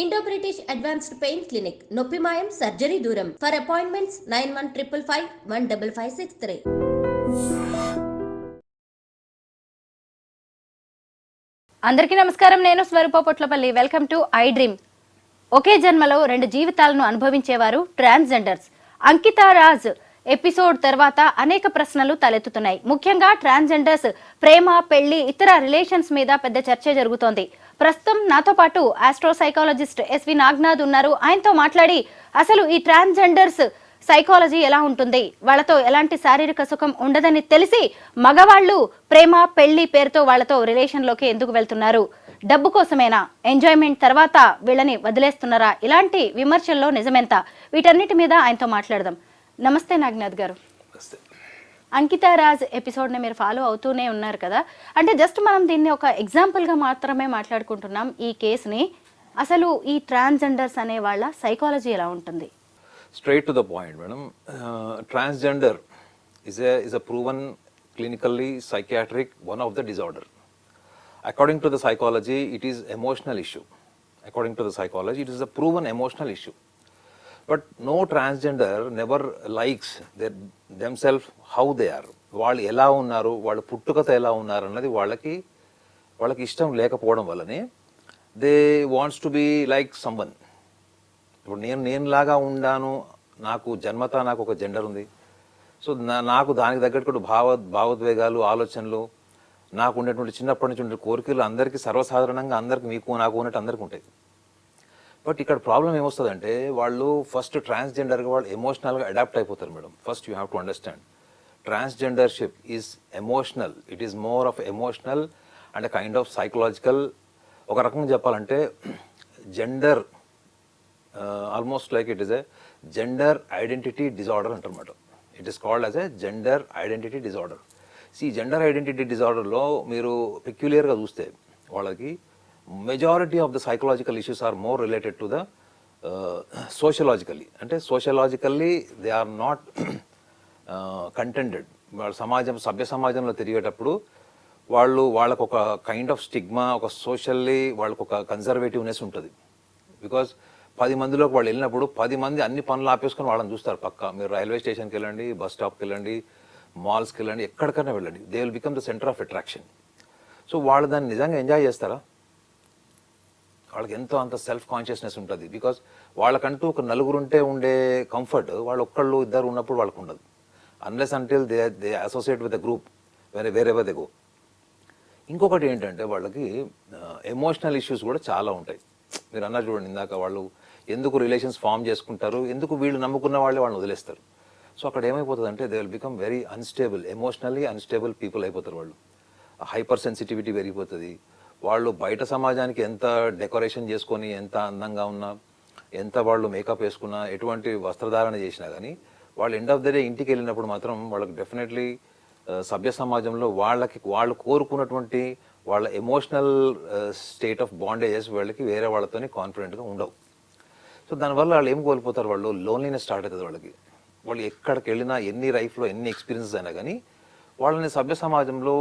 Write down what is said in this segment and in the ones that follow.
Indo British advanced pain clinic నొప్పి మాయం surgery దూరం ఫర్ అపాయింట్మెంట్స్ 9155515563. అందరికీ నమస్కారం. నేను Swaroopa Potlapalli. Welcome to I dream. ఒకే జన్మలో రెండు జీవితాలను అనుభవించేవారు ట్రాన్స్జెండర్స్. అంకితా రాజ్ ఎపిసోడ్ తర్వాత అనేక ప్రశ్నలు తలెత్తుతున్నాయి. ముఖ్యంగా ట్రాన్స్జెండర్స్ ప్రేమ, పెళ్లి, ఇతర రిలేషన్స్ మీద పెద్ద చర్చ జరుగుతోంది. ప్రస్తుతం నాతో పాటు ఆస్ట్రో సైకాలజిస్ట్ ఎస్వి నాగ్నాథ్ ఉన్నారు. ఆయనతో మాట్లాడి అసలు ఈ ట్రాన్స్జెండర్స్ సైకాలజీ ఎలా ఉంటుంది, వాళ్ళతో ఎలాంటి శారీరక సుఖం ఉండదని తెలిసి మగవాళ్ళు ప్రేమ, పెళ్లి పేరుతో వాళ్ళతో రిలేషన్లోకి ఎందుకు వెళ్తున్నారు, డబ్బు కోసమేనా, ఎంజాయ్మెంట్ తర్వాత వీళ్ళని వదిలేస్తున్నారా, ఇలాంటి విమర్శల్లో నిజమెంత, వీటన్నిటి మీద ఆయనతో మాట్లాడదాం. నమస్తే నాగ్నాథ్ గారు. అంకితా రాజ్ ఎపిసోడ్ని మీరు ఫాలో అవుతూనే ఉన్నారు కదా, అంటే జస్ట్ మనం దీన్ని ఒక ఎగ్జాంపుల్గా మాత్రమే మాట్లాడుకుంటున్నాం ఈ కేసుని. అసలు ఈ ట్రాన్స్జెండర్స్ అనే వాళ్ళ సైకాలజీ ఎలా ఉంటుంది? Straight to the point, madam. Transgender is a proven clinically psychiatric one of the disorder. According to the psychology, it is emotional issue. According to the psychology, it is a proven emotional issue. But no transgender never likes themselves how they are. వాళ్ళు ఎలా ఉన్నారు, వాళ్ళ పుట్టుకత ఎలా ఉన్నారు అన్నది వాళ్ళకి ఇష్టం లేకపోవడం వల్లనే they wants to be like someone. ఇప్పుడు నేనులాగా ఉండాను, నాకు జన్మత నాకు ఒక జెండర్ ఉంది, సో నాకు దానికి తగ్గట్టు భావోద్వేగాలు, ఆలోచనలు, నాకు ఉండేటువంటి చిన్నప్పటి నుంచి ఉండే కోరికలు అందరికీ సర్వసాధారణంగా అందరికి నాకు ఉన్నట్టు అందరికీ ఉంటాయి. బట్ ఇక్కడ ప్రాబ్లం ఏమొస్తుందంటే వాళ్ళు ఫస్ట్ ట్రాన్స్జెండర్గా వాళ్ళు ఎమోషనల్గా అడాప్ట్ అయిపోతారు madam. First you have to understand transgendership is emotional. It is more of emotional and kind of psychological. ఒక రకంగా చెప్పాలంటే gender almost like it is a gender identity disorder అంటారన్నమాట. It is called as a gender identity disorder. ఈ gender identity డిజార్డర్లో మీరు పెక్యులియర్గా చూస్తే వాళ్ళకి majority of the psychological issues are more related to the sociologically. అంటే sociologically they are not contented. వాళ్ళ సభ్య సమాజంలో తిరిగేటప్పుడు వాళ్ళకు ఒక కైండ్ ఆఫ్ స్టిగ్మా, ఒక సోషల్లీ వాళ్ళకు ఒక కన్జర్వేటివ్నెస్ ఉంటుంది. బికాజ్ 10 మందిలోకి వాళ్ళు వెళ్ళినప్పుడు 10 మంది అన్ని పనులు ఆపేసుకొని వాళ్ళని చూస్తారు. పక్క మీరు రైల్వే స్టేషన్కి వెళ్ళండి, బస్ స్టాప్కి వెళ్ళండి, మాల్స్కి వెళ్ళండి, ఎక్కడికైనా వెళ్ళండి, they will become the centre of attraction. So వాళ్ళు దాన్ని నిజంగా ఎంజాయ్ చేస్తారా? వాళ్ళకి ఎంతో అంత సెల్ఫ్ కాన్షియస్నెస్ ఉంటుంది. బికాజ్ వాళ్ళకంటూ ఒక నలుగురుంటే ఉండే కంఫర్ట్ వాళ్ళు ఒక్కళ్ళు ఇద్దరు ఉన్నప్పుడు వాళ్ళకు ఉండదు. Unless until they associate with the group వేరే దే గో. ఇంకొకటి ఏంటంటే వాళ్ళకి ఎమోషనల్ ఇష్యూస్ కూడా చాలా ఉంటాయి. మీరు అన్నారు చూడండి ఇందాక, వాళ్ళు ఎందుకు రిలేషన్స్ ఫామ్ చేసుకుంటారు, ఎందుకు వీళ్ళు నమ్ముకున్న వాళ్ళని వదిలేస్తారు. సో అక్కడ ఏమైపోతుంది అంటే they will become very unstable, emotionally unstable people అయిపోతారు. వాళ్ళు హైపర్ సెన్సిటివిటీ పెరిగిపోతుంది. వాళ్ళు బయట సమాజానికి ఎంత డెకరేషన్ చేసుకొని, ఎంత అందంగా ఉన్నా, ఎంత వాళ్ళు మేకప్ వేసుకున్నా, ఎటువంటి వస్త్రధారణ చేసినా కానీ వాళ్ళు ఎండ్ ఆఫ్ ద డే ఇంటికి వెళ్ళినప్పుడు మాత్రం వాళ్ళకి డెఫినెట్లీ సభ్య సమాజంలో వాళ్ళు కోరుకున్నటువంటి వాళ్ళ ఎమోషనల్ స్టేట్ ఆఫ్ బాండేజెస్ వాళ్ళకి వేరే వాళ్ళతోని కాన్ఫిడెంట్గా ఉండవు. సో దానివల్ల వాళ్ళు ఏం కోల్పోతారు, వాళ్ళు లోన్లీనెస్ స్టార్ట్ అవుతుంది వాళ్ళకి. వాళ్ళు ఎక్కడికి వెళ్ళినా, ఎన్ని లైఫ్లో ఎన్ని ఎక్స్పీరియన్సెస్ అయినా కానీ వాళ్ళని సభ్య సమాజంలో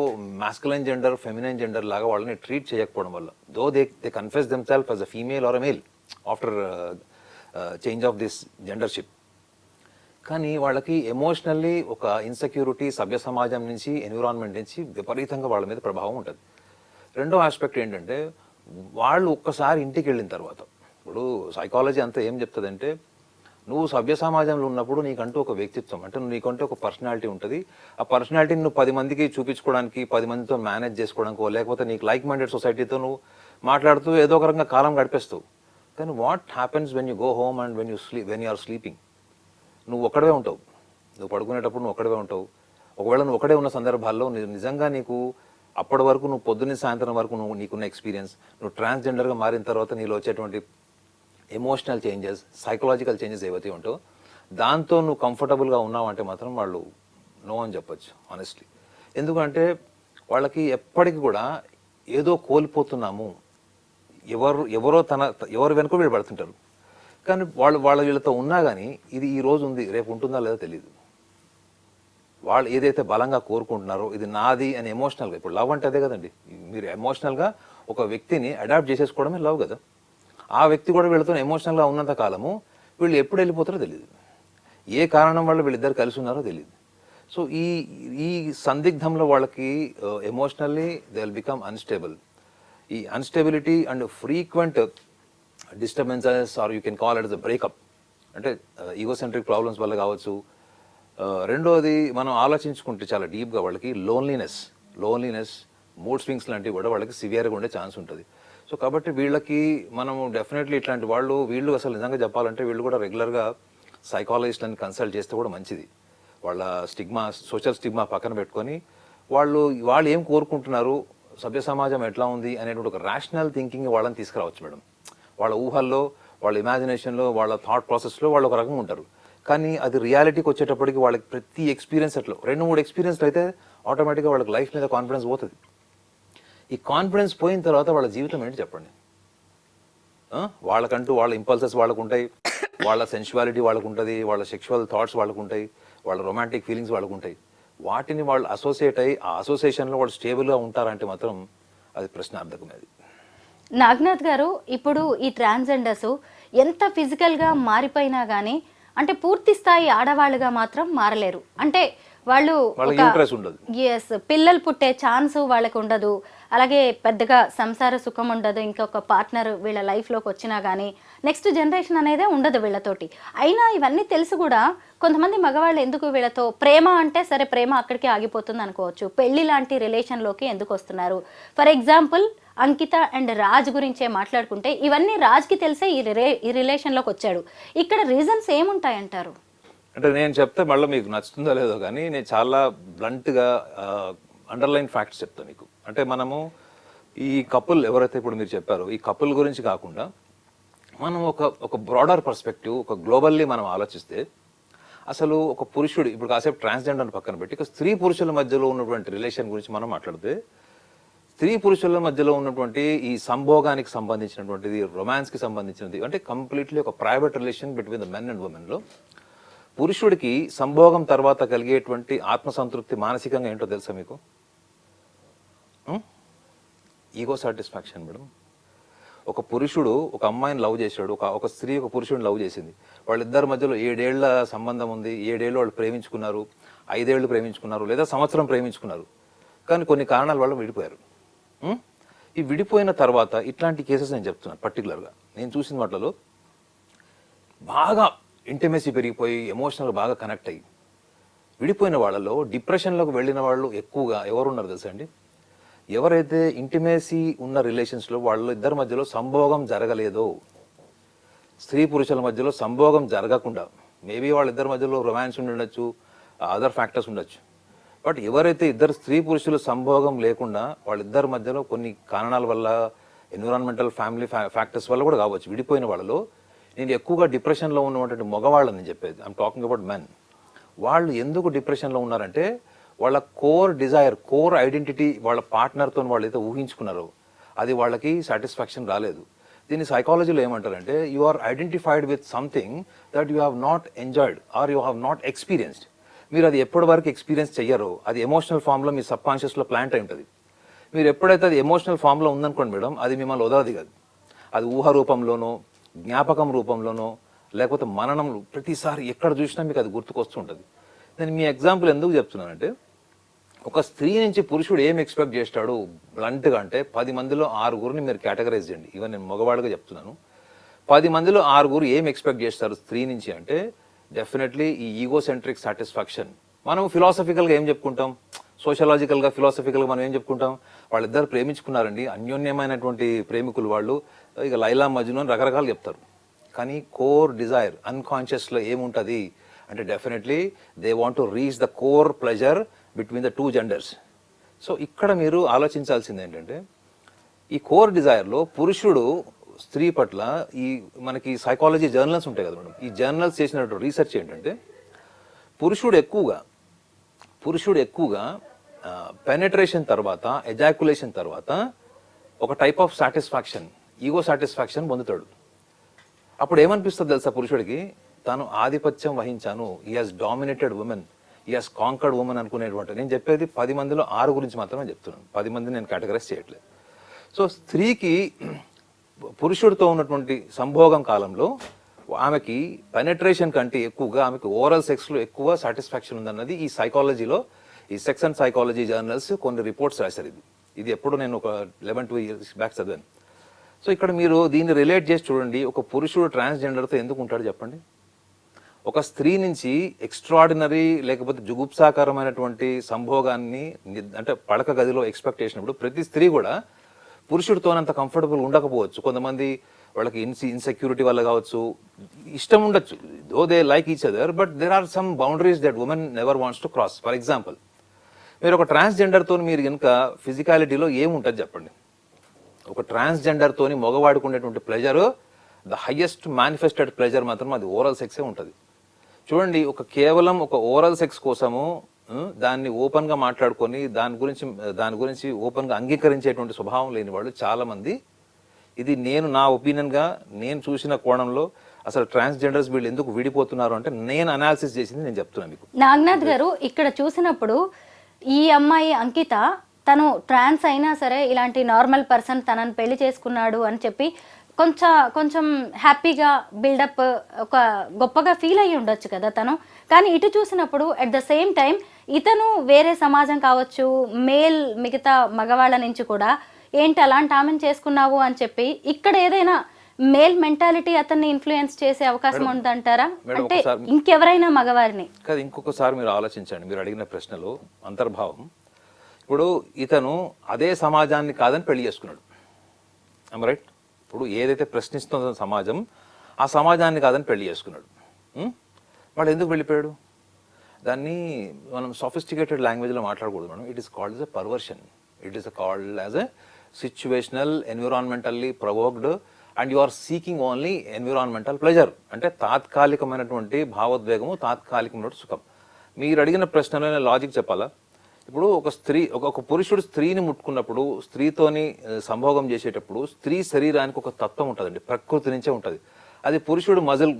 మాస్కులైన్ జెండర్, ఫెమినైన్ జెండర్ లాగా వాళ్ళని ట్రీట్ చేయకపోవడం వల్ల, though they confess themselves as a female or a male after change of this gendership. కానీ వాళ్ళకి ఎమోషనల్లీ ఒక ఇన్సెక్యూరిటీ సభ్య సమాజం నుంచి, ఎన్విరాన్మెంట్ నుంచి విపరీతంగా వాళ్ళ మీద ప్రభావం ఉంటుంది. రెండో ఆస్పెక్ట్ ఏంటంటే వాళ్ళు ఒక్కసారి ఇంటికి వెళ్ళిన తర్వాత, ఇప్పుడు సైకాలజీ అంతా ఏం చెప్తుందంటే నువ్వు సభ్య సమాజంలో ఉన్నప్పుడు నీకంటూ ఒక వ్యక్తిత్వం, అంటే నీకంటూ ఒక పర్సనాలిటీ ఉంటుంది. ఆ పర్సనాలిటీని నువ్వు 10 మందికి చూపించుకోవడానికి, 10 మందితో మేనేజ్ చేసుకోవడానికో, లేకపోతే నీకు లైక్ మైండెడ్ సొసైటీతో నువ్వు మాట్లాడుతూ ఏదో ఒక రకంగా కాలం గడిపేస్తావు. కానీ what happens when you go home and when you are sleeping? నువ్వు ఒక్కడే ఉంటావు. నువ్వు పడుకునేటప్పుడు నువ్వు ఒక్కడే ఉంటావు. ఒకవేళ నువ్వు ఒక్కడే ఉన్న సందర్భాల్లో నిజంగా నీకు అప్పటి వరకు నువ్వు పొద్దున్న సాయంత్రం వరకు నీకున్న ఎక్స్పీరియన్స్, నువ్వు ట్రాన్స్జెండర్గా మారిన తర్వాత నీలో వచ్చేటువంటి ఎమోషనల్ చేంజెస్, సైకలాజికల్ చేంజెస్ ఏవైతే ఉంటావో దాంతో నువ్వు కంఫర్టబుల్గా ఉన్నావు అంటే మాత్రం వాళ్ళు నో అని చెప్పచ్చు ఆనెస్ట్లీ. ఎందుకంటే వాళ్ళకి ఎప్పటికీ కూడా ఏదో కోల్పోతున్నాము, ఎవరు వెనుక వీళ్ళు పడుతుంటారు. కానీ వాళ్ళ వీళ్ళతో ఉన్నా కానీ ఇది ఈ రోజు ఉంది, రేపు ఉంటుందా లేదో తెలియదు. వాళ్ళు ఏదైతే బలంగా కోరుకుంటున్నారో ఇది నాది అని ఎమోషనల్గా, ఇప్పుడు లవ్ అంటే అదే కదండి, మీరు ఎమోషనల్గా ఒక వ్యక్తిని అడాప్ట్ చేసేసుకోవడమే లవ్ కదా. ఆ వ్యక్తి కూడా వీళ్ళతో ఎమోషనల్గా ఉన్నంత కాలము వీళ్ళు ఎప్పుడు వెళ్ళిపోతారో తెలియదు, ఏ కారణం వల్ల వీళ్ళిద్దరు కలిసి ఉన్నారో తెలియదు. సో ఈ సందిగ్ధంలో వాళ్ళకి emotionally they will become unstable. ఈ instability and frequent disturbances or you can call it the breakup, అంటే ఈగోసెంట్రిక్ ప్రాబ్లమ్స్ వల్ల కావచ్చు. రెండోది మనం ఆలోచించుకుంటే చాలా డీప్గా వాళ్ళకి లోన్లీనెస్ మూడ్ స్వింగ్స్ లాంటివి కూడా వాళ్ళకి సివియర్గా ఉండే ఛాన్స్ ఉంటుంది. సో కాబట్టి వీళ్ళకి మనము డెఫినెట్లీ ఇట్లాంటి వీళ్ళు అసలు నిజంగా చెప్పాలంటే వీళ్ళు కూడా రెగ్యులర్గా సైకాలజిస్ట్ని కన్సల్ట్ చేస్తే కూడా మంచిది. వాళ్ళ సోషల్ స్టిగ్మా పక్కన పెట్టుకొని వాళ్ళు ఏం కోరుకుంటున్నారు, సభ్య సమాజం ఎట్లా ఉంది అనేటువంటి ఒక రేషనల్ థింకింగ్ వాళ్ళని తీసుకురావచ్చు మేడం. వాళ్ళ ఊహల్లో, వాళ్ళ ఇమాజినేషన్లో, వాళ్ళ థాట్ ప్రాసెస్లో వాళ్ళు ఒక రకంగా ఉంటారు. కానీ అది రియాలిటీకి వచ్చేటప్పటికి వాళ్ళకి ప్రతి ఎక్స్పీరియన్స్ అట్లా 2-3 ఎక్స్పీరియన్స్లు అయితే ఆటోమేటిక్గా వాళ్ళకి లైఫ్ మీద కాన్ఫిడెన్స్ పోతుంది. ఈ కాన్ఫిడెన్స్ పోయిన తర్వాత వాళ్ళ జీవితం ఏంటి చెప్పండి? వాళ్ళకంటూ వాళ్ళ ఇంపల్సెస్ వాళ్ళకు ఉంటాయి, వాళ్ళ సెన్షువాలిటీ వాళ్ళకు ఉంటుంది, వాళ్ళ సెక్షువల్ థాట్స్ వాళ్ళకు ఉంటాయి, వాళ్ళ రొమాంటిక్ ఫీలింగ్స్ వాళ్ళకు ఉంటాయి. వాటిని వాళ్ళు అసోసియేట్ అయ్యి ఆ అసోసియేషన్లో వాళ్ళు స్టేబుల్గా ఉంటారంటే మాత్రం అది ప్రశ్నార్థకమేది. నాగనాథ్ గారు, ఇప్పుడు ఈ ట్రాన్స్జెండర్స్ ఎంత ఫిజికల్గా మారిపోయినా కానీ అంటే పూర్తి స్థాయి ఆడవాళ్ళుగా మాత్రం మారలేరు. అంటే వాళ్ళు పిల్లలు పుట్టే ఛాన్స్ వాళ్ళకి ఉండదు, అలాగే పెద్దగా సంసార సుఖం ఉండదు, ఇంకొక పార్ట్నర్ వీళ్ళ లైఫ్లోకి వచ్చినా కానీ నెక్స్ట్ జనరేషన్ అనేదే ఉండదు వీళ్ళతోటి. అయినా ఇవన్నీ తెలిసి కూడా కొంతమంది మగవాళ్ళు ఎందుకు వీళ్ళతో ప్రేమ అంటే సరే ప్రేమ అక్కడికే ఆగిపోతుంది అనుకోవచ్చు, పెళ్లి లాంటి రిలేషన్లోకి ఎందుకు వస్తున్నారు? For example Ankita and Raj గురించే మాట్లాడుకుంటే ఇవన్నీ రాజ్కి తెలిసే ఈ రిలేషన్లోకి వచ్చాడు. ఇక్కడ రీజన్స్ ఏముంటాయంటారు? అంటే నేను చెప్తే మళ్ళీ మీకు నచ్చుతుందో లేదో కానీ నేను చాలా బ్లంట్గా అండర్లైన్ ఫ్యాక్ట్స్ చెప్తాను మీకు. అంటే మనము ఈ కపుల్ ఎవరైతే ఇప్పుడు మీరు చెప్పారో ఈ కపుల్ గురించి కాకుండా మనం ఒక బ్రాడర్ పర్స్పెక్టివ్, ఒక గ్లోబల్లీ మనం ఆలోచిస్తే అసలు ఒక పురుషుడు ఇప్పుడు కాసేపు ట్రాన్స్జెండర్ పక్కన పెట్టి ఇక స్త్రీ పురుషుల మధ్యలో ఉన్నటువంటి రిలేషన్ గురించి మనం మాట్లాడితే స్త్రీ పురుషుల మధ్యలో ఉన్నటువంటి ఈ సంభోగానికి సంబంధించినటువంటిది, రొమాన్స్కి సంబంధించినది, అంటే కంప్లీట్లీ ఒక private relation between the men and ఉమెన్లో పురుషుడికి సంభోగం తర్వాత కలిగేటువంటి ఆత్మసంతృప్తి మానసికంగా ఏంటో తెలుసా మీకు? Ego satisfaction madam. ఒక పురుషుడు ఒక అమ్మాయిని లవ్ చేశాడు, ఒక స్త్రీ ఒక పురుషుడిని లవ్ చేసింది, వాళ్ళిద్దరి మధ్యలో 7 ఏళ్ల సంబంధం ఉంది, 7 ఏళ్ళు వాళ్ళు ప్రేమించుకున్నారు, 5 ఏళ్ళు ప్రేమించుకున్నారు, లేదా సంవత్సరం ప్రేమించుకున్నారు, కానీ కొన్ని కారణాల వల్ల విడిపోయారు. ఈ విడిపోయిన తర్వాత ఇట్లాంటి కేసెస్ నేను చెప్తున్నాను పర్టికులర్గా నేను చూసిన వాటిలో బాగా ఇంటిమేసీ పెరిగిపోయి ఎమోషనల్ బాగా కనెక్ట్ అయ్యి విడిపోయిన వాళ్ళలో డిప్రెషన్లోకి వెళ్ళిన వాళ్ళు ఎక్కువగా ఎవరున్నారు తెలుసా అండి? ఎవరైతే ఇంటిమేసీ ఉన్న రిలేషన్స్లో వాళ్ళ ఇద్దరి మధ్యలో సంభోగం జరగలేదో, స్త్రీ పురుషుల మధ్యలో సంభోగం జరగకుండా, మేబీ వాళ్ళిద్దరి మధ్యలో రొమాన్స్ ఉండొచ్చు, అదర్ ఫ్యాక్టర్స్ ఉండొచ్చు, బట్ ఎవరైతే ఇద్దరు స్త్రీ పురుషులు సంభోగం లేకుండా వాళ్ళిద్దరి మధ్యలో కొన్ని కారణాల వల్ల, ఎన్విరాన్మెంటల్ ఫ్యామిలీ ఫ్యాక్టర్స్ వల్ల కూడా కావచ్చు విడిపోయిన వాళ్ళలో, నేను ఎక్కువగా డిప్రెషన్లో ఉన్నటువంటి మగవాళ్ళని చెప్పేది, ఐఎమ్ టాకింగ్ అబౌట్ మెన్. వాళ్ళు ఎందుకు డిప్రెషన్లో ఉన్నారంటే వాళ్ళ కోర్ డిజైర్, కోర్ ఐడెంటిటీ వాళ్ళ పార్ట్నర్తో వాళ్ళు అయితే ఊహించుకున్నారో అది వాళ్ళకి సాటిస్ఫాక్షన్ రాలేదు. దీన్ని సైకాలజీలో ఏమంటారంటే you are identified with something that you have not enjoyed or you have not experienced. మీరు అది ఎప్పటి వరకు ఎక్స్పీరియన్స్ చెయ్యారో అది ఎమోషనల్ ఫామ్లో మీ సబ్ కాన్షియస్లో ప్లాంట్ అయి ఉంటుంది. మీరు ఎప్పుడైతే అది ఎమోషనల్ ఫామ్లో ఉందనుకోండి మేడం, అది మిమ్మల్ని వదలది కాదు. అది ఊహ రూపంలోనో, జ్ఞాపకం రూపంలోనో, లేకపోతే మననంలో ప్రతిసారి ఎక్కడ చూసినా మీకు అది గుర్తుకొస్తుంటుంది. నేను మీ ఎగ్జాంపుల్ ఎందుకు చెప్తున్నానంటే, ఒక స్త్రీ నుంచి పురుషుడు ఏం ఎక్స్పెక్ట్ చేస్తాడు బ్లంట్గా అంటే 10 మందిలో 6 మీరు కేటగరైజ్ చేయండి. ఇవన్నీ నేను మగవాడిగా చెప్తున్నాను. 10 మందిలో 6 ఏం ఎక్స్పెక్ట్ చేస్తారు స్త్రీ నుంచి అంటే డెఫినెట్లీ ఈ ఈగోసెంట్రిక్ సాటిస్ఫాక్షన్. మనం ఫిలాసఫికల్గా ఏం చెప్పుకుంటాం, సోషలాజికల్గా ఫిలాసఫికల్గా మనం ఏం చెప్పుకుంటాం, వాళ్ళిద్దరు ప్రేమించుకున్నారండి, అన్యోన్యమైనటువంటి ప్రేమికులు వాళ్ళు, ఇక లైలా మజ్ను అని రకరకాలు చెప్తారు. కానీ కోర్ డిజైర్ అన్కాన్షియస్లో ఏముంటుంది అంటే definitely they want to reach the core pleasure between the 2 genders. So ఇక్కడ మీరు ఆలోచించాల్సింది ఏంటంటే ఈ కోర్ డిజైర్లో పురుషుడు స్త్రీ పట్ల ఈ మనకి సైకాలజీ జర్నల్స్ ఉంటాయి కదా మేడం, ఈ జర్నల్స్ చేసినటువంటి రీసెర్చ్ ఏంటంటే పురుషుడు ఎక్కువగా పెనెట్రేషన్ తర్వాత, ఎజాక్యులేషన్ తర్వాత ఒక type of satisfaction, ego satisfaction పొందుతాడు. అప్పుడు ఏమనిపిస్తుంది తెలుసా పురుషుడికి, తాను ఆధిపత్యం వహించాను, ఈ హాజ్ డామినేటెడ్ ఉమెన్, ఈ హాజ్ కాంకర్డ్ ఉమెన్ అనుకునేటువంటి. నేను చెప్పేది 10 మందిలో 6 గురించి మాత్రమే చెప్తున్నాను, 10 మందిని నేను కేటగరైజ్ చేయట్లేదు. సో స్త్రీకి పురుషుడితో ఉన్నటువంటి సంభోగం కాలంలో ఆమెకి పెనట్రేషన్ కంటే ఎక్కువగా ఆమెకి ఓరల్ సెక్స్లో ఎక్కువ సాటిస్ఫాక్షన్ ఉందన్నది ఈ సైకాలజీలో, ఈ సెక్స్ అండ్ సైకాలజీ జర్నల్స్ కొన్ని రిపోర్ట్స్ రాశారు. ఇది ఎప్పుడు నేను ఒక 11-12 years బ్యాక్ చదివాను. సో ఇక్కడ మీరు దీన్ని రిలేట్ చేసి చూడండి, ఒక పురుషుడు ట్రాన్స్జెండర్తో ఎందుకు ఉంటాడు చెప్పండి. ఒక స్త్రీ నుంచి ఎక్స్ట్రాడినరీ లేకపోతే జుగుప్సాకరమైనటువంటి సంభోగాన్ని అంటే పడక గదిలో ఎక్స్పెక్ట్ చేసినప్పుడు ప్రతి స్త్రీ కూడా పురుషుడితోనంత కంఫర్టబుల్ ఉండకపోవచ్చు. కొంతమంది వాళ్ళకి ఇన్సెక్యూరిటీ వల్ల కావచ్చు, ఇష్టం ఉండొచ్చు, though they like each other, but there are some boundaries that women never wants to cross. For example, మీరు ఒక ట్రాన్స్జెండర్తో మీరు కనుక ఫిజికాలిటీలో ఏముంటుంది చెప్పండి. ఒక ట్రాన్స్జెండర్తోని మగవాడికి ఉండేటువంటి pleasure, the highest manifested pleasure మాత్రం అది ఓరల్ సెక్సే ఉంటుంది. చూడండి, కేవలం ఒక ఓరల్ సెక్స్ కోసము దాన్ని ఓపెన్ గా మాట్లాడుకొని దాని గురించి ఓపెన్ గా అంగీకరించేటువంటి స్వభావం లేని వాళ్ళు చాలా మంది. ఇది నా ఒపీనియన్ గా నేను చూసిన కోణంలో అసలు ట్రాన్స్జెండర్స్ వీళ్ళు ఎందుకు విడిపోతున్నారు అంటే నేను అనాలిసిస్ చేసింది నేను చెప్తున్నాను మీకు. నాగనాథ్ గారు, ఇక్కడ చూసినప్పుడు ఈ అమ్మాయి అంకిత తను ట్రాన్స్ అయినా సరే ఇలాంటి నార్మల్ పర్సన్ తనని పెళ్లి చేసుకున్నాడు అని చెప్పి కొంచెం హ్యాపీగా బిల్డప్ ఒక గొప్పగా ఫీల్ అయ్యి ఉండొచ్చు కదా తను. కానీ ఇటు చూసినప్పుడు అట్ ద సేమ్ టైం ఇతను వేరే సమాజం కావచ్చు, మేల్ మిగతా మగవాళ్ళ నుంచి కూడా ఏంటి అలాంటి ఆమెను చేసుకున్నావు అని చెప్పి ఇక్కడ ఏదైనా మేల్ మెంటాలిటీ అతన్ని ఇన్ఫ్లుయెన్స్ చేసే అవకాశం ఉందంటారా? అంటే ఇంకెవరైనా మగవారిని కాదు, ఇంకొకసారి మీరు ఆలోచించండి. మీరు అడిగిన ప్రశ్నలో అంతర్భావం, ఇప్పుడు ఇతను అదే సమాజాన్ని కాదని పెళ్లి చేసుకున్నాడు, రైట్? ఇప్పుడు ఏదైతే ప్రశ్నిస్తుందో సమాజం, ఆ సమాజాన్ని కాదని పెళ్లి చేసుకున్నాడు. వాడు ఎందుకు వెళ్ళిపోయాడు? దాన్ని మనం సోఫిస్టికేటెడ్ లాంగ్వేజ్లో మాట్లాడకూడదు madam. It is called as a perversion. It is called as a situational, environmentally provoked, and you are seeking only environmental pleasure. అంటే తాత్కాలికమైనటువంటి భావోద్వేగము, తాత్కాలికమైనటువంటి సుఖం. మీరు అడిగిన ప్రశ్నలో లాజిక్ చెప్పాలా? ఇప్పుడు ఒక పురుషుడు స్త్రీని ముట్టుకున్నప్పుడు, స్త్రీతోని సంభోగం చేసేటప్పుడు స్త్రీ శరీరానికి ఒక తత్వం ఉంటుందండి, ప్రకృతి నుంచే ఉంటుంది. అది పురుషుడు మజిల్,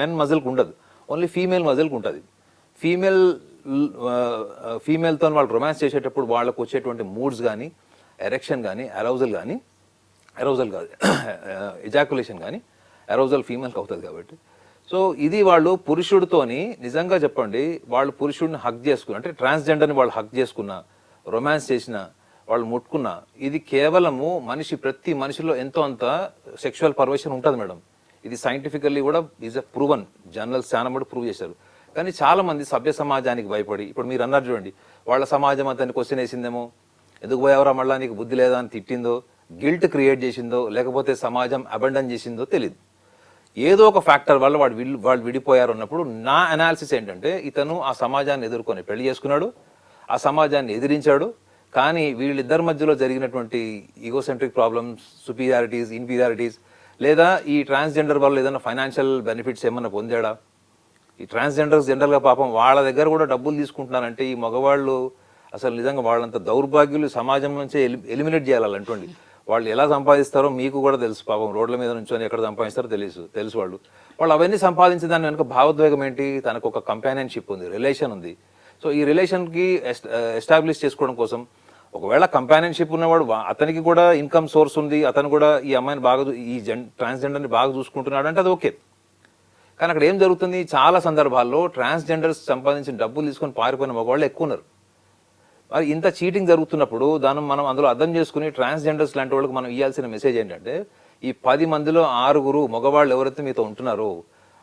మెన్ మజిల్కి ఉండదు, ఓన్లీ ఫీమేల్ మజిల్కి ఉంటుంది. ఫీమేల్తో వాళ్ళు రొమాన్స్ చేసేటప్పుడు వాళ్ళకు వచ్చేటువంటి మూడ్స్ కానీ, ఎరెక్షన్ కానీ, అరౌజల్ కాదు ఎజాకులేషన్ కానీ, అరౌజల్ ఫీమేల్కి అవుతుంది కాబట్టి. సో ఇది వాళ్ళు పురుషుడితోని నిజంగా చెప్పండి, వాళ్ళు పురుషుడిని హక్ చేసుకున్న, అంటే ట్రాన్స్జెండర్ని వాళ్ళు హక్ చేసుకున్న, రొమాన్స్ చేసిన, వాళ్ళు ముట్టుకున్న, ఇది కేవలము ప్రతి మనిషిలో ఎంతో అంత సెక్షువల్ పర్వర్షన్ ఉంటుంది మేడం. ఇది సైంటిఫికల్లీ కూడా ఈజ్ ఎ ప్రూవన్, జర్నల్స్ చాలా మటు ప్రూవ్ చేశారు. కానీ చాలా మంది సభ్య సమాజానికి భయపడి, ఇప్పుడు మీరు అన్నారు చూడండి, వాళ్ళ సమాజం అతన్ని క్వశ్చన్ వేసిందేమో, ఎందుకు పోయావరా మళ్ళా, నీకు బుద్ధి లేదా అని తిట్టిందో, గిల్ట్ క్రియేట్ చేసిందో, లేకపోతే సమాజం అబండన్ చేసిందో తెలియదు. ఏదో ఒక ఫ్యాక్టర్ వల్ల వాళ్ళు విడిపోయారు అన్నప్పుడు నా అనాలిసిస్ ఏంటంటే, ఇతను ఆ సమాజాన్ని ఎదుర్కొని పెళ్లి చేసుకున్నాడు, ఆ సమాజాన్ని ఎదిరించాడు. కానీ వీళ్ళిద్దరి మధ్యలో జరిగినటువంటి ఈగోసెంట్రిక్ ప్రాబ్లమ్స్, సుపీరియారిటీస్, ఇన్ఫీరియారిటీస్, లేదా ఈ ట్రాన్స్జెండర్ వల్ల ఏదైనా ఫైనాన్షియల్ బెనిఫిట్స్ ఏమన్నా పొందాడా? ఈ ట్రాన్స్జెండర్స్ జనరల్గా పాపం వాళ్ళ దగ్గర కూడా డబ్బులు తీసుకుంటున్నారంటే ఈ మగవాళ్ళు అసలు నిజంగా వాళ్ళంత దౌర్భాగ్యులు సమాజం నుంచే ఎలిమినేట్ చేయాలంటండి. వాళ్ళు ఎలా సంపాదిస్తారో మీకు కూడా తెలుసు. పాపం రోడ్ల మీద నుంచొని ఎక్కడ సంపాదిస్తారో తెలుసు వాళ్ళు అవన్నీ సంపాదించే దాని వెనుక భావోద్వేగం ఏంటి? తనకు ఒక కంపానియన్షిప్ ఉంది, రిలేషన్ ఉంది. సో ఈ రిలేషన్కి ఎస్టాబ్లిష్ చేసుకోవడం కోసం, ఒకవేళ కంపానియన్షిప్ ఉన్నవాడు అతనికి కూడా ఇన్కమ్ సోర్స్ ఉంది, అతను కూడా ఈ అమ్మాయిని బాగా ట్రాన్స్జెండర్ని బాగా చూసుకుంటున్నాడు అంటే అది ఓకే. కానీ అక్కడ ఏం జరుగుతుంది, చాలా సందర్భాల్లో ట్రాన్స్జెండర్స్ సంపాదించిన డబ్బులు తీసుకొని పారిపోయిన మగవాళ్ళు ఎక్కువ ఉన్నారు. మరి ఇంత చీటింగ్ జరుగుతున్నప్పుడు మనం అందులో అర్థం చేసుకుని ట్రాన్స్జెండర్స్ లాంటి వాళ్ళకి మనం ఇవ్వాల్సిన మెసేజ్ ఏంటంటే, ఈ 10 మందిలో 6 మగవాళ్ళు ఎవరైతే మీతో ఉంటున్నారో,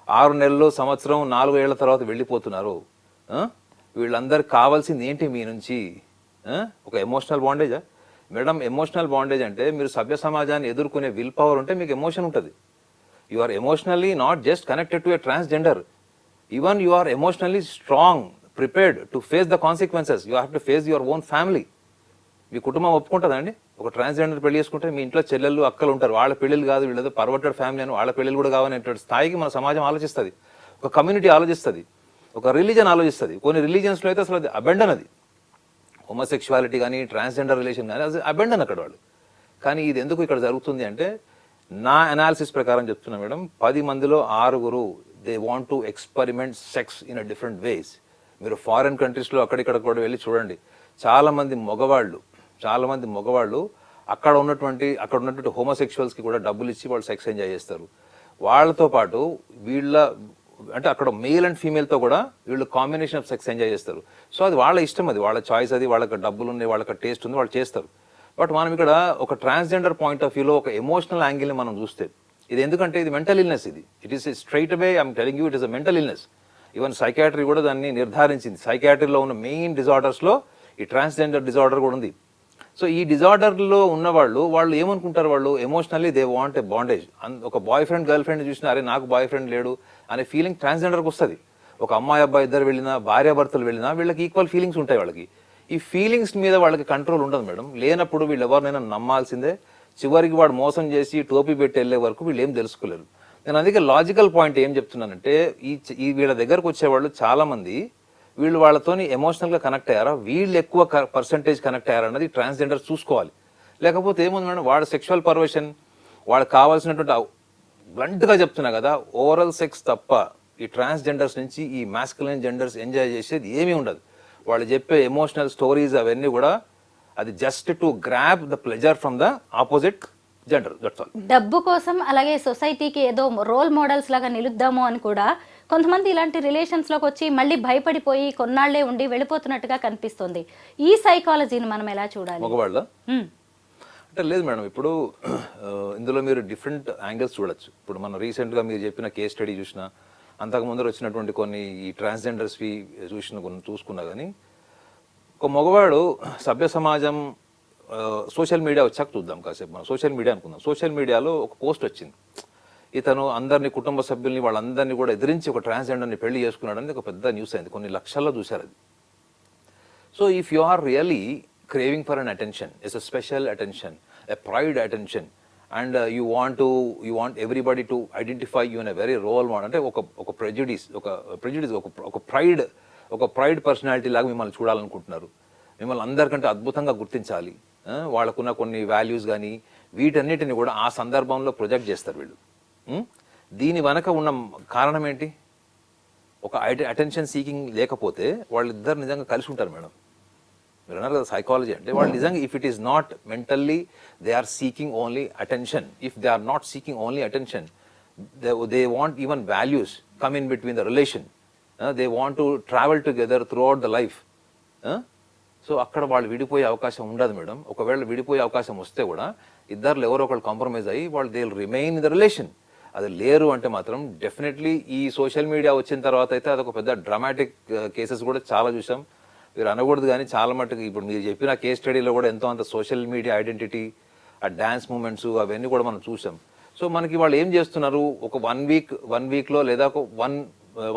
6 నెలలు, సంవత్సరం, 4 ఏళ్ల తర్వాత వెళ్ళిపోతున్నారు, వీళ్ళందరికి కావాల్సింది ఏంటి మీ నుంచి? ఒక ఎమోషనల్ బాండేజా మేడం? ఎమోషనల్ బాండేజ్ అంటే మీరు సభ్య సమాజాన్ని ఎదుర్కొనే విల్ పవర్ ఉంటే మీకు ఎమోషన్ ఉంటుంది. You are emotionally not just connected to a transgender, even you are emotionally strong, prepared to face the consequences. You have to face your own family. మీ కుటుంబం ఒప్పుకుంటుందండి? ఒక ట్రాన్స్జెండర్ పెళ్లి చేసుకుంటే మీ ఇంట్లో చెల్లెళ్ళు, అక్కలు ఉంటారు, వాళ్ళ పెళ్లిళ్ళు కాదు, వీళ్ళతో పర్వర్టెడ్ ఫ్యామిలీ అని వాళ్ళ పెళ్లిళ్ళు కూడా కావాలనేటువంటి స్థాయికి మన సమాజం ఆలోచిస్తుంది, ఒక కమ్యూనిటీ ఆలోచిస్తుంది, ఒక రిలీజన్ ఆలోచిస్తుంది. కొన్ని రిలీజన్స్లో అయితే అసలు అది అబెండన్, అది హోమోసెక్షువాలిటీ కానీ ట్రాన్స్జెండర్ రిలేషన్ కానీ అది అబెండన్ అక్కడ వాళ్ళు. కానీ ఇది ఎందుకు ఇక్కడ జరుగుతుంది అంటే, నా అనాలిసిస్ ప్రకారం చెప్తున్నా మేడం, 10 మందిలో 6 they want to experiment sex in a different ways. మీరు ఫారిన్ కంట్రీస్లో అక్కడిక్కడ కూడా వెళ్ళి చూడండి, చాలా మంది మగవాళ్ళు అక్కడ ఉన్నటువంటి హోమోసెక్షువల్స్కి కూడా డబ్బులు ఇచ్చి వాళ్ళు సెక్స్ ఎంజాయ్ చేస్తారు. వాళ్ళతో పాటు అంటే అక్కడ మేల్ అండ్ ఫీమేల్తో కూడా వీళ్ళు కాంబినేషన్ ఆఫ్ సెక్స్ ఎంజాయ్ చేస్తారు. సో అది వాళ్ళ ఇష్టం, అది వాళ్ళ చాయిస్, అది వాళ్ళకి డబ్బులు ఉన్నాయి, వాళ్ళకి టేస్ట్ ఉంది, వాళ్ళు చేస్తారు. బట్ మనం ఇక్కడ ఒక ట్రాన్స్జెండర్ పాయింట్ ఆఫ్ వ్యూలో ఒక ఎమోషనల్ యాంగిల్ని మనం చూస్తే ఇది ఎందుకంటే ఇది mental illness, it is straight away I'm telling you it is a mental illness. Even psychiatry కూడా దాన్ని నిర్ధారించింది. సైకాట్రీలో ఉన్న మెయిన్ డిజార్డర్స్లో ఈ ట్రాన్స్జెండర్ డిజార్డర్ కూడా ఉంది. సో ఈ డిజార్డర్లో ఉన్న వాళ్ళు ఏమనుకుంటారు, వాళ్ళు emotionally they want a bondage. ఒక బాయ్ ఫ్రెండ్ గర్ల్ ఫ్రెండ్ చూసినా అరే నాకు బాయ్ ఫ్రెండ్ లేడు అనే ఫీలింగ్ ట్రాన్స్జెండర్కి వస్తుంది. ఒక అమ్మాయి అబ్బాయి ఇద్దరు వెళ్ళినా, భార్యాభర్తలు వెళ్ళినా వీళ్ళకి ఈక్వల్ ఫీలింగ్స్ ఉంటాయి. వాళ్ళకి ఈ ఫీలింగ్స్ మీద వాళ్ళకి కంట్రోల్ ఉండదు మేడం. లేనప్పుడు వీళ్ళు ఎవరినైనా నమ్మాల్సిందే. చివరికి వాడు మోసం చేసి టోపీ పెట్టి వెళ్ళే వరకు వీళ్ళు ఏం తెలుసుకోలేరు. నేను అందుకే లాజికల్ పాయింట్ ఏం చెప్తున్నానంటే ఈ వీళ్ళ దగ్గరకు వచ్చేవాళ్ళు చాలా మంది వీళ్ళు వాళ్ళతోని ఎమోషనల్గా కనెక్ట్ అయ్యారా, వీళ్ళు ఎక్కువ పర్సంటేజ్ కనెక్ట్ అయ్యారా అన్నది ట్రాన్స్జెండర్ చూసుకోవాలి. లేకపోతే ఏముంది మేడం, వాడు సెక్షువల్ పర్వర్షన్, వాళ్ళకి కావాల్సినటువంటి బ్లంట్గా చెప్తున్నా కదా, ఓవరల్ సెక్స్ తప్ప ఈ ట్రాన్స్జెండర్స్ నుంచి ఈ మాస్కులైన్ జెండర్స్ ఎంజాయ్ చేసేది ఏమీ ఉండదు. వాళ్ళు చెప్పే ఎమోషనల్ స్టోరీస్ అవన్నీ కూడా అది just to grab the pleasure from the opposite gender, that's all. డబ్బు కోసం, అలాగే సొసైటీకి ఏదో రోల్ మోడల్స్ లాగా నిలుద్దాము అని కూడా కొంతమంది ఇలాంటి రిలేషన్స్లోకి వచ్చి మళ్ళీ భయపడిపోయి కొన్నాళ్లే ఉండి వెళ్ళిపోతున్నట్టుగా కనిపిస్తుంది. ఈ సైకాలజీని మనం ఎలా చూడాలి? మగవాళ్ళ అంటే లేదు మేడం, ఇప్పుడు ఇందులో మీరు డిఫరెంట్ యాంగిల్స్ చూడొచ్చు. ఇప్పుడు మనం రీసెంట్గా మీరు చెప్పిన కేస్ స్టడీ చూసినా, అంతకు ముందర వచ్చినటువంటి కొన్ని ఈ ట్రాన్స్జెండర్స్వి చూసుకున్నా కానీ, ఒక మగవాడు సభ్య సమాజం సోషల్ మీడియా వచ్చాక చూద్దాం కాసేపు, మనం సోషల్ మీడియా అనుకుందాం. సోషల్ మీడియాలో ఒక పోస్ట్ వచ్చింది, ఇతను అందరినీ కుటుంబ సభ్యుల్ని వాళ్ళందరినీ కూడా ఎదిరించి ఒక ట్రాన్స్జెండర్ని పెళ్లి చేసుకున్నాడని ఒక పెద్ద న్యూస్ అయింది, కొన్ని లక్షల్లో చూశారు అది. So if you are really craving for an attention, it's a special attention, a pride attention, and you want everybody to identify you in a very role model, అంటే ఒక prejudice ఒక ప్రైడ్ పర్సనాలిటీ లాగా మిమ్మల్ని చూడాలనుకుంటున్నారు, మిమ్మల్ని అందరికంటే అద్భుతంగా గుర్తించాలి, వాళ్ళకున్న కొన్ని వాల్యూస్ కానీ వీటన్నిటిని కూడా ఆ సందర్భంలో ప్రొజెక్ట్ చేస్తారు వీళ్ళు. దీని వెనక ఉన్న కారణం ఏంటి? ఒక అటెన్షన్ సీకింగ్ లేకపోతే వాళ్ళిద్దరు నిజంగా కలిసి ఉంటారు మేడం. మీరు అన్నారు కదా సైకాలజీ అంటే, వాళ్ళు నిజంగా if it is not mentally they are seeking only attention, if they are not seeking only attention, they want even values come in between the relation, they want to travel together throughout the life. So అక్కడ వాళ్ళు విడిపోయే అవకాశం ఉండదు madam. ఒకవేళ విడిపోయే అవకాశం వస్తే కూడా ఇద్దరు ఎవరో ఒకళ్ళు కాంప్రమైజ్ అయ్యి వాళ్ళు they will remain in the relation. అది లేరు అంటే మాత్రం డెఫినెట్లీ ఈ సోషల్ మీడియా వచ్చిన తర్వాత అయితే అదొక పెద్ద డ్రామాటిక్ కేసెస్ కూడా చాలా చూసాం. మీరు అనకూడదు కానీ చాలా మటుకు ఇప్పుడు మీరు చెప్పిన కేస్ స్టడీలో కూడా ఎంతో అంత సోషల్ మీడియా ఐడెంటిటీ, ఆ డ్యాన్స్ మూమెంట్స్ అవన్నీ కూడా మనం చూసాం. సో మనకి వాళ్ళు ఏం చేస్తున్నారు, ఒక వన్ వీక్లో లేదా ఒక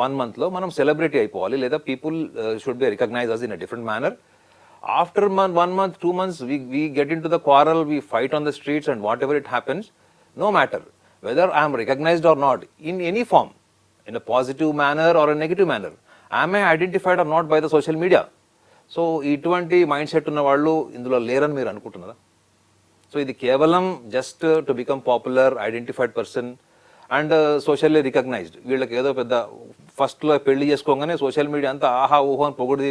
వన్ మంత్లో మనం సెలబ్రిటీ అయిపోవాలి, లేదా people should be recognize us in a different manner. After 1 month, 2 months, we get into the quarrel, we fight on the streets, and whatever it happens, no matter whether I am recognized or not, in any form, in a positive manner or a negative manner, am I identified or not by the social media? So, ఇటువంటి mind set ఉన్న వాళ్ళు ఇందులో లేరని మీరు అనుకుంటున్నారా? So ఇది కేవలం just to become popular, identified person and socially recognized. వీళ్ళకి ఏదో పెద్ద ఫస్ట్లో పెళ్లి చేసుకోగానే సోషల్ మీడియా అంతా ఆహా ఊహో అని పొగిడి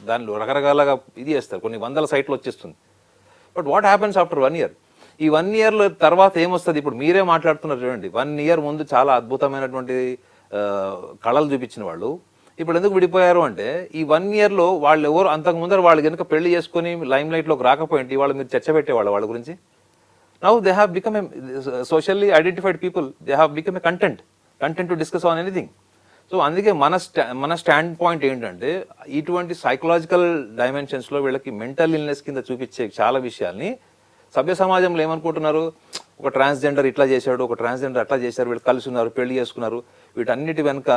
దానిలో రకరకాలుగా ఇది చేస్తారు, కొన్ని వందల సైట్లు వచ్చేస్తుంది. But what happens after 1 year? ఈ 1 year తర్వాత ఏమొస్తుంది? ఇప్పుడు మీరే మాట్లాడుతున్నారు చూడండి, 1 year ముందు చాలా అద్భుతమైనటువంటి కళలు చూపించిన వాళ్ళు ఇప్పుడు ఎందుకు విడిపోయారు అంటే, ఈ 1 yearలో వాళ్ళు ఎవరు అంతకు ముందర వాళ్ళు కనుక పెళ్లి చేసుకుని లైమ్ లైట్లోకి రాకపోయింది, వాళ్ళు మీరు చర్చ పెట్టేవాళ్ళు వాళ్ళ గురించి. Now they have become a socially identified people. They have become a content to discuss on anything. So అందుకే మన స్టాండ్ పాయింట్ ఏంటంటే, ఇటువంటి సైకలాజికల్ డైమెన్షన్స్లో వీళ్ళకి మెంటల్ ఇల్నెస్ కింద చూపించే చాలా విషయాల్ని సభ్య సమాజంలో ఏమనుకుంటున్నారు, ఒక ట్రాన్స్జెండర్ ఇట్లా చేశాడు, ఒక ట్రాన్స్జెండర్ అట్లా చేశారు, వీళ్ళు కలిసి ఉన్నారు, పెళ్లి చేసుకున్నారు. వీటన్నిటి వెనుక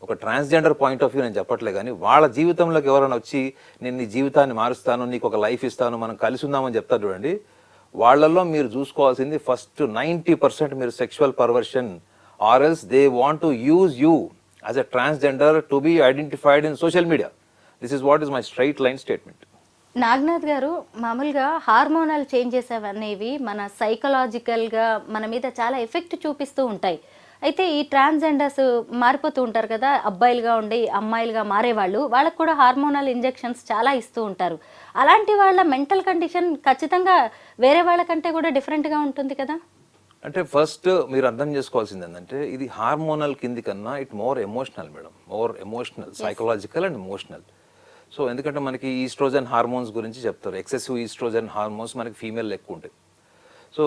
ఒక ట్రాన్స్జెండర్ పాయింట్ ఆఫ్ వ్యూ నేను చెప్పట్లే కానీ, వాళ్ళ జీవితంలోకి ఎవరైనా వచ్చి నేను నీ జీవితాన్ని మారుస్తాను, నీకు ఒక లైఫ్ ఇస్తాను, మనం కలిసి ఉందామని చెప్తారు చూడండి, వాళ్ళల్లో మీరు చూసుకోవాల్సింది ఫస్ట్ 90% మీరు sexual perversion, or else they want to use you as a transgender to be identified in social media. This is what is my straight line statement. Naganath గారు, మామూలుగా హార్మోనల్ చేంజెస్ అనేవి మన సైకలాజికల్గా మన మీద చాలా ఎఫెక్ట్ చూపిస్తూ ఉంటాయి. అయితే ఈ ట్రాన్స్జెండర్స్ మారిపోతూ ఉంటారు కదా, అబ్బాయిలుగా ఉండి అమ్మాయిలుగా మారేవాళ్ళు, వాళ్ళకు కూడా హార్మోనల్ ఇంజెక్షన్స్ చాలా ఇస్తూ ఉంటారు. అలాంటి వాళ్ళ మెంటల్ కండిషన్ ఖచ్చితంగా వేరే వాళ్ళకంటే కూడా డిఫరెంట్గా ఉంటుంది కదా. అంటే ఫస్ట్ మీరు అర్థం చేసుకోవాల్సింది ఏంటంటే ఇది హార్మోనల్ కింది కన్నా it more emotional madam, more emotional, psychological and emotional. So ఎందుకంటే మనకి ఈస్ట్రోజన్ హార్మోన్స్ గురించి చెప్తారు, ఎక్సెసివ్ ఈస్ట్రోజన్ హార్మోన్స్ మనకి ఫీమేల్ ఎక్కువ ఉంటాయి. సో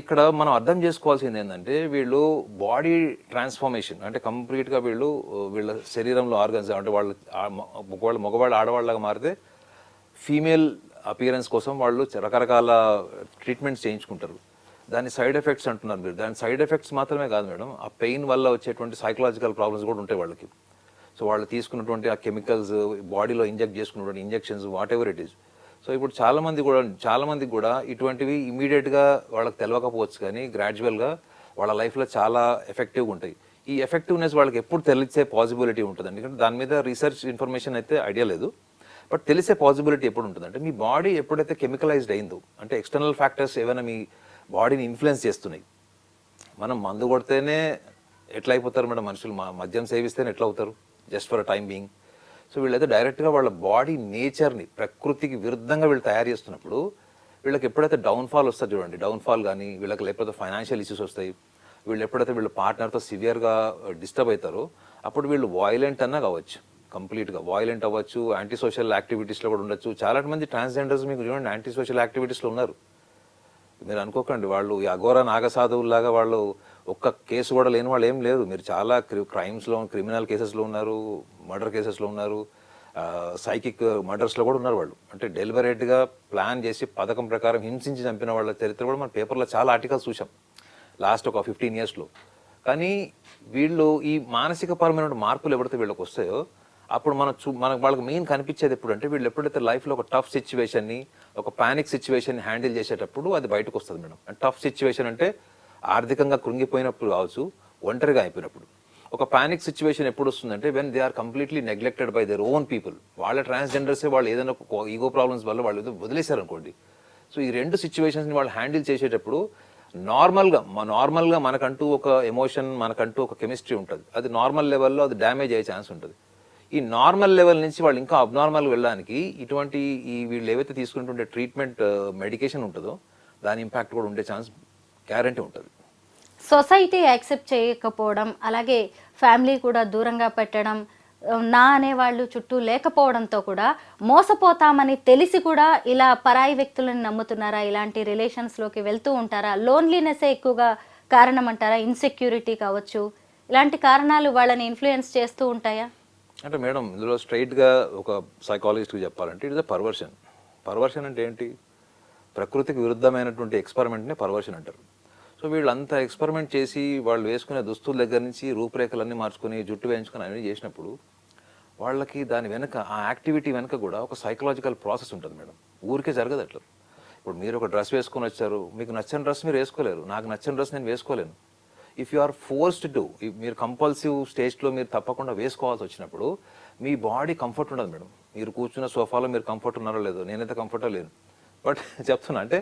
ఇక్కడ మనం అర్థం చేసుకోవాల్సింది ఏంటంటే వీళ్ళు బాడీ ట్రాన్స్ఫర్మేషన్ అంటే కంప్లీట్గా వీళ్ళ శరీరంలో ఆర్గన్స్ అంటే వాళ్ళు మగవాళ్ళు ఆడవాళ్ళగా మారితే ఫీమేల్ అపియరెన్స్ కోసం వాళ్ళు రకరకాల ట్రీట్మెంట్స్ చేయించుకుంటారు. దాని సైడ్ ఎఫెక్ట్స్ అంటున్నారు మీరు. దాని సైడ్ ఎఫెక్ట్స్ మాత్రమే కాదు మేడం, ఆ పెయిన్ వల్ల వచ్చేటువంటి సైకలాజికల్ ప్రాబ్లమ్స్ కూడా ఉంటాయి వాళ్ళకి. సో వాళ్ళు తీసుకున్నటువంటి ఆ కెమికల్స్, బాడీలో ఇంజెక్ట్ చేసుకున్నటువంటి injections, what ever it is. So ఇప్పుడు చాలా మందికి కూడా ఇటువంటివి ఇమీడియట్గా వాళ్ళకి తెలియకపోవచ్చు, కానీ గ్రాడ్యువల్గా వాళ్ళ లైఫ్లో చాలా ఎఫెక్టివ్గా ఉంటాయి. ఈ ఎఫెక్టివ్నెస్ వాళ్ళకి ఎప్పుడు తెలిసే పాసిబిలిటీ ఉంటుంది, ఎందుకంటే దాని మీద రీసెర్చ్ ఇన్ఫర్మేషన్ అయితే ఐడియా లేదు. బట్ తెలిసే పాసిబిలిటీ ఎప్పుడు ఉంటుంది అంటే మీ బాడీ ఎప్పుడైతే కెమికలైజ్డ్ అయిందో, అంటే ఎక్స్టర్నల్ ఫ్యాక్టర్స్ ఏమైనా మీ బాడీని ఇన్ఫ్లుయెన్స్ చేస్తున్నాయి. మనం మందు కొడితేనే ఎట్లా అయిపోతారు మేడం మనుషులు, మద్యం సేవిస్తేనే ఎట్లా అవుతారు just for a time being. So వీళ్ళైతే డైరెక్ట్గా వాళ్ళ బాడీ నేచర్ని ప్రకృతికి విరుద్ధంగా వీళ్ళు తయారు చేస్తున్నప్పుడు వీళ్ళకి ఎప్పుడైతే డౌన్ఫాల్ వస్తుంది చూడండి, డౌన్ఫాల్ కానీ వీళ్ళకి లేకపోతే ఫైనాన్షియల్ ఇష్యూస్ వస్తాయి, వీళ్ళు ఎప్పుడైతే వీళ్ళ పార్ట్నర్తో సివియర్గా డిస్టర్బ్ అవుతారో అప్పుడు వీళ్ళు వాయిలెంట్ అన్నా కావచ్చు, కంప్లీట్గా వాయిలెంట్ అవ్వచ్చు, యాంటీ సోషల్ యాక్టివిటీస్లో కూడా ఉండొచ్చు. చాలా మంది ట్రాన్స్జెండర్స్ మీకు చూడండి యాంటీ సోషల్ యాక్టివిటీస్లో ఉన్నారు. మీరు అనుకోకండి వాళ్ళు ఈ అఘోర నాగసాధువులాగా వాళ్ళు ఒక్క కేసు కూడా లేని వాళ్ళు ఏం లేదు. మీరు చాలా క్రైమ్స్లో, క్రిమినల్ కేసెస్లో ఉన్నారు, మర్డర్ కేసెస్లో ఉన్నారు, సైకిక్ మర్డర్స్లో కూడా ఉన్నారు వాళ్ళు. అంటే డెలిబరేట్గా ప్లాన్ చేసి పథకం ప్రకారం హింసించి చంపిన వాళ్ళ చరిత్ర కూడా మన పేపర్లో చాలా ఆర్టికల్స్ చూసాం లాస్ట్ ఒక 15 yearsలో. కానీ వీళ్ళు ఈ మానసిక పరమైన మార్పులు ఎప్పుడైతే వీళ్ళకి వస్తాయో అప్పుడు మనకు వాళ్ళకి మెయిన్ కనిపించేది ఎప్పుడు అంటే వీళ్ళు ఎప్పుడైతే లైఫ్లో ఒక టఫ్ సిచ్యువేషన్ని, ఒక పానిక్ సిచ్యువేషన్ని హ్యాండిల్ చేసేటప్పుడు అది బయటకు వస్తుంది మేడం. అండ్ టఫ్ సిచ్యువేషన్ అంటే ఆర్థికంగా కృంగిపోయినప్పుడు కావచ్చు, ఒంటరిగా అయిపోయినప్పుడు. ఒక పానిక్ సిచ్యువేషన్ ఎప్పుడు వస్తుందంటే when they are completely neglected by their own people. వాళ్ళ ట్రాన్స్జెండర్సే వాళ్ళు ఏదైనా ఈగో ప్రాబ్లమ్స్ వల్ల వాళ్ళు ఏదో వదిలేశారు అనుకోండి. సో ఈ రెండు సిచ్యువేషన్స్ని వాళ్ళు హ్యాండిల్ చేసేటప్పుడు నార్మల్గా మనకంటూ ఒక ఎమోషన్, మనకంటూ ఒక కెమిస్ట్రీ ఉంటుంది. అది నార్మల్ లెవెల్లో అది డ్యామేజ్ అయ్యే ఛాన్స్ ఉంటుంది. ఈ నార్మల్ లెవెల్ నుంచి వాళ్ళు ఇంకా అబ్నార్మల్ వెళ్ళడానికి ఇటువంటి వీళ్ళు ఏవైతే తీసుకుంటుంటే ట్రీట్మెంట్ మెడికేషన్ ఉంటుందో దాని ఇంపాక్ట్ కూడా ఉండే ఛాన్స్ గ్యారంటీ ఉంటుంది. సొసైటీ యాక్సెప్ట్ చేయకపోవడం, అలాగే ఫ్యామిలీ కూడా దూరంగా పెట్టడం, నా అనేవాళ్ళు చుట్టూ లేకపోవడంతో కూడా మోసపోతామని తెలిసి కూడా ఇలా పరాయి వ్యక్తులను నమ్ముతున్నారా, ఇలాంటి రిలేషన్స్లోకి వెళ్తూ ఉంటారా, లోన్లీనెస్సే ఎక్కువగా కారణం అంటారా, ఇన్సెక్యూరిటీ కావచ్చు, ఇలాంటి కారణాలు వాళ్ళని ఇన్ఫ్లుయెన్స్ చేస్తూ ఉంటాయా? అంటే మేడం ఇందులో స్ట్రైట్గా ఒక సైకాలజిస్ట్కి చెప్పాలంటే it is a perversion. Perversion అంటే ఏంటి? ప్రకృతికి విరుద్ధమైనటువంటి ఎక్స్పెరిమెంట్నే పర్వర్షన్ అంటారు. సో వీళ్ళు అంతా ఎక్స్పెరిమెంట్ చేసి వాళ్ళు వేసుకునే దుస్తుల దగ్గర నుంచి రూపురేఖలన్నీ మార్చుకొని జుట్టు వేయించుకొని అవన్నీ చేసినప్పుడు వాళ్ళకి దాని వెనక, ఆ యాక్టివిటీ వెనక కూడా ఒక సైకలాజికల్ ప్రాసెస్ ఉంటుంది మేడం. ఊరికే జరగదు అట్లా. ఇప్పుడు మీరు ఒక డ్రెస్ వేసుకొని వచ్చారు, మీకు నచ్చని డ్రెస్ మీరు వేసుకోలేరు, నాకు నచ్చని డ్రెస్ నేను వేసుకోలేను. If you are forced to, మీరు కంపల్సివ్ స్టేజ్లో మీరు తప్పకుండా వేసుకోవాల్సి వచ్చినప్పుడు మీ బాడీ కంఫర్ట్ ఉండదు మేడం. మీరు కూర్చున్న సోఫాలో మీరు కంఫర్ట్ ఉన్నారో లేదో, నేనైతే కంఫర్టో లేను. బట్ చెప్తున్నా అంటే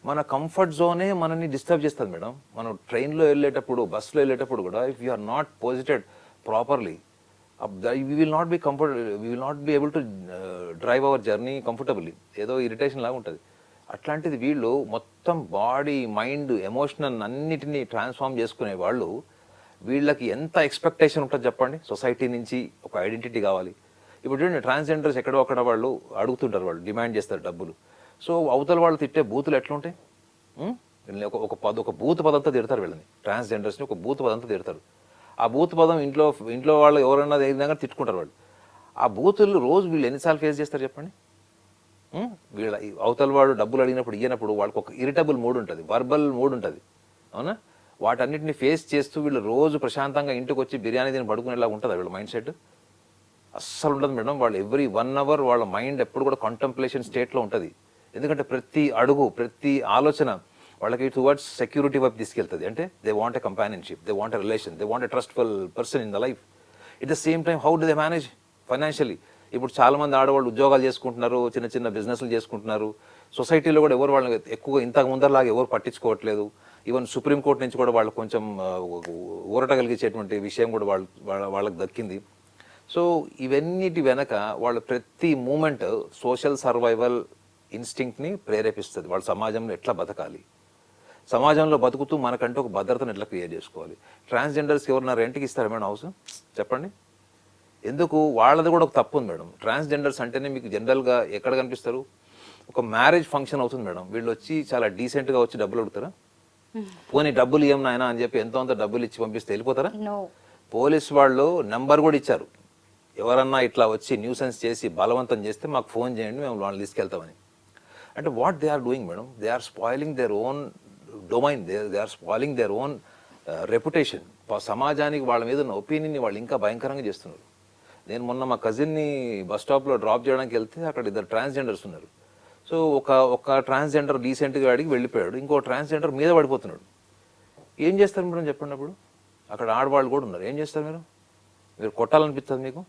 మన కంఫర్ట్ జోనే మనల్ని డిస్టర్బ్ చేస్తుంది మేడం. మనం ట్రైన్లో వెళ్ళేటప్పుడు, బస్సులో వెళ్ళేటప్పుడు కూడా if you are not posited properly we will not be able to drive our journey comfortably. ఏదో ఇరిటేషన్ లాగా ఉంటుంది. అట్లాంటిది వీళ్ళు మొత్తం బాడీ, మైండ్, ఎమోషనల్ అన్నిటినీ ట్రాన్స్ఫార్మ్ చేసుకునే వాళ్ళు, వీళ్ళకి ఎంత ఎక్స్పెక్టేషన్ ఉంటుంది చెప్పండి. సొసైటీ నుంచి ఒక ఐడెంటిటీ కావాలి. ఇప్పుడు చూడండి ట్రాన్స్జెండర్స్ ఎక్కడో అక్కడ వాళ్ళు అడుగుతుంటారు, వాళ్ళు డిమాండ్ చేస్తారు డబ్బులు. సో అవతల వాళ్ళు తిట్టే బూతులు ఎట్లుంటాయి? ఒక బూత్ పదంతో తిడతారు వీళ్ళని, ట్రాన్స్జెండర్స్ని ఒక బూత్ పదంతో తిడతారు. ఆ బూత్ పదం ఇంట్లో వాళ్ళు ఎవరైనా ఏదైనా తిట్టుకుంటారు వాళ్ళు. ఆ బూతులు రోజు వీళ్ళు ఎన్నిసార్లు ఫేస్ చేస్తారు చెప్పండి? వీళ్ళ అవతల వాడు డబ్బులు అడిగినప్పుడు ఇయ్యనప్పుడు వాళ్ళకి ఒక ఇరిటబుల్ మూడ్ ఉంటుంది, వర్బల్ మూడ్ ఉంటుంది, అవునా? వాటన్నిటిని ఫేస్ చేస్తూ వీళ్ళు రోజు ప్రశాంతంగా ఇంటికి వచ్చి బిర్యానీ తిని పడుకునేలా ఉంటుందా వీళ్ళ మైండ్ సెట్? అస్సలు ఉండదు మేడం. వాళ్ళు ఎవ్రీ 1 hour వాళ్ళ మైండ్ ఎప్పుడు కూడా కాంటెంప్లేషన్ స్టేట్లో ఉంటుంది. ఎందుకంటే ప్రతి అడుగు, ప్రతి ఆలోచన వాళ్ళకి టువర్డ్స్ సెక్యూరిటీ వైపు తీసుకెళ్తుంది. అంటే they want a companionship, they want a relation, they want a trustful person in the life. At the same time how do they manage financially? ఇప్పుడు చాలా మంది ఆడవాళ్ళు ఉద్యోగాలు చేసుకుంటున్నారు, చిన్న చిన్న బిజినెస్లు చేసుకుంటున్నారు. సొసైటీలో కూడా ఎవరు వాళ్ళని ఎక్కువగా ఇంతకు ముందరలాగా ఎవరు పట్టించుకోవట్లేదు. ఈవెన్ సుప్రీంకోర్టు నుంచి కూడా వాళ్ళు కొంచెం ఊరట కలిగించేటువంటి విషయం కూడా వాళ్ళకి దక్కింది. సో ఇవన్నిటి వెనక వాళ్ళ ప్రతి మూమెంట్ సోషల్ సర్వైవల్ ఇన్స్టింక్ట్ని ప్రేరేపిస్తుంది. వాళ్ళ సమాజంలో ఎట్లా బతకాలి, సమాజంలో బతుకుతూ మనకంటూ ఒక భద్రతను ఎట్లా క్రియేట్ చేసుకోవాలి. ట్రాన్స్జెండర్స్కి ఎవరన్నా రెంట్కి ఇస్తారా మేడం హౌస్? చెప్పండి. ఎందుకు? వాళ్ళది కూడా ఒక తప్పు ఉంది మేడం. ట్రాన్స్జెండర్స్ అంటేనే మీకు జనరల్గా ఎక్కడ కనిపిస్తారు? ఒక మ్యారేజ్ ఫంక్షన్ అవుతుంది మేడం, వీళ్ళు వచ్చి చాలా డీసెంట్గా వచ్చి డబ్బులు అడుగుతారా? పోనీ డబ్బులు ఏం నాయనా అని చెప్పి ఎంతో అంత డబ్బులు ఇచ్చి పంపిస్తే వెళ్ళిపోతారా? పోలీస్ వాళ్ళు నెంబర్ కూడా ఇచ్చారు, ఎవరన్నా ఇట్లా వచ్చి న్యూసెన్స్ చేసి బలవంతం చేస్తే మాకు ఫోన్ చేయండి, మేము వాళ్ళని తీసుకెళ్తామని. అంటే what they are doing madam? They are spoiling their own domain, they are spoiling their own reputation. సమాజానికి వాళ్ళ మీద ఉన్న ఒపీనియన్ని వాళ్ళు ఇంకా భయంకరంగా చేస్తున్నారు. నేను మొన్న మా కజిన్ని బస్ స్టాప్లో డ్రాప్ చేయడానికి వెళ్తే అక్కడ ఇద్దరు ట్రాన్స్జెండర్స్ ఉన్నారు. సో ఒక ట్రాన్స్జెండర్ డీసెంట్గా అడిగి వెళ్ళిపోయాడు, ఇంకో ట్రాన్స్జెండర్ మీద పడిపోతున్నాడు. ఏం చేస్తారు మేడం చెప్పండి? అప్పుడు అక్కడ ఆడవాళ్ళు కూడా ఉన్నారు, ఏం చేస్తారు మీరు కొట్టాలనిపిస్తుంది మీకు?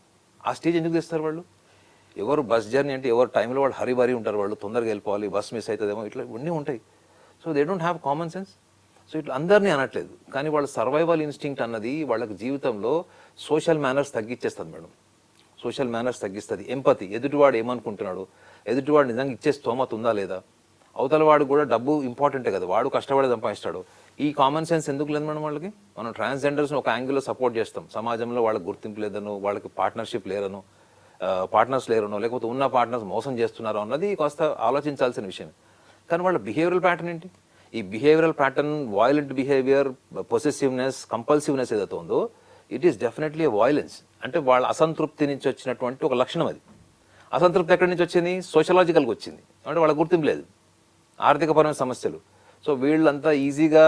ఆ స్టేజ్ ఎందుకు తెస్తారు వాళ్ళు? ఎవరు బస్ జర్నీ అంటే ఎవరు టైంలో వాళ్ళు హరిబరి ఉంటారు, వాళ్ళు తొందరగా వెళ్ళిపోవాలి, బస్ మిస్ అవుతుందేమో, ఇట్లా ఇవన్నీ ఉంటాయి. So they don't have common sense. So ఇట్లా అందరినీ అనట్లేదు, కానీ వాళ్ళ సర్వైవల్ ఇన్స్టింక్ట్ అన్నది వాళ్ళకి జీవితంలో సోషల్ మేనర్స్ తగ్గించేస్తుంది మేడం. సోషల్ మేనర్స్ తగ్గిస్తుంది. ఎంపతి, ఎదుటివాడు ఏమనుకుంటున్నాడు, ఎదుటివాడు నిజంగా ఇచ్చే స్తోమత ఉందా లేదా, అవతల వాడు కూడా డబ్బు ఇంపార్టెంటే కదా, వాడు కష్టపడి సంపాదిస్తాడు. ఈ కామన్ సెన్స్ ఎందుకు లేదు మేడం వాళ్ళకి? మనం ట్రాన్స్జెండర్స్ని ఒక యాంగిల్లో సపోర్ట్ చేస్తాం, సమాజంలో వాళ్ళకి గుర్తింపు లేదనో, వాళ్ళకి పార్ట్నర్షిప్ లేరనో, పార్ట్నర్స్ లేరనో, లేకపోతే ఉన్న పార్ట్నర్స్ మోసం చేస్తున్నారో అన్నది కాస్త ఆలోచించాల్సిన విషయం. కానీ వాళ్ళ బిహేవియరల్ ప్యాటర్న్ ఏంటి? ఈ behavioural pattern, violent behaviour, possessiveness, compulsiveness ఏదైతే ఉందో, it is definitely a violence. అంటే వాళ్ళ అసంతృప్తి నుంచి వచ్చినటువంటి ఒక లక్షణం అది. అసంతృప్తి ఎక్కడి నుంచి వచ్చింది? సోషలాజికల్గా వచ్చింది. అంటే వాళ్ళకి గుర్తింపు లేదు, ఆర్థికపరమైన సమస్యలు. సో వీళ్ళంతా ఈజీగా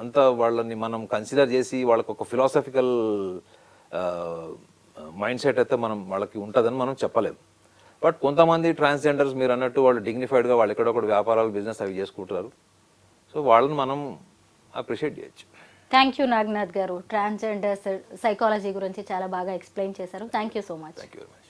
అంతా వాళ్ళని మనం కన్సిడర్ చేసి వాళ్ళకు ఒక ఫిలాసఫికల్ మైండ్ సెట్ అయితే వాళ్ళకి ఉంటుందని మనం చెప్పలేము. బట్ కొంతమంది ట్రాన్స్జెండర్స్ మీరు అన్నట్టు వాళ్ళు డిగ్నిఫైడ్గా వాళ్ళు ఎక్కడొక్కడ వ్యాపారాలు, బిజినెస్ అవి చేసుకుంటారు. సో వాళ్ళని మనం అప్రిషియేట్ చేయొచ్చు. థ్యాంక్ యూ నాగనాథ్ గారు. ట్రాన్స్జెండర్స్ సైకాలజీ గురించి చాలా బాగా ఎక్స్ప్లెయిన్ చేశారు. Thank you so much. Thank you very much.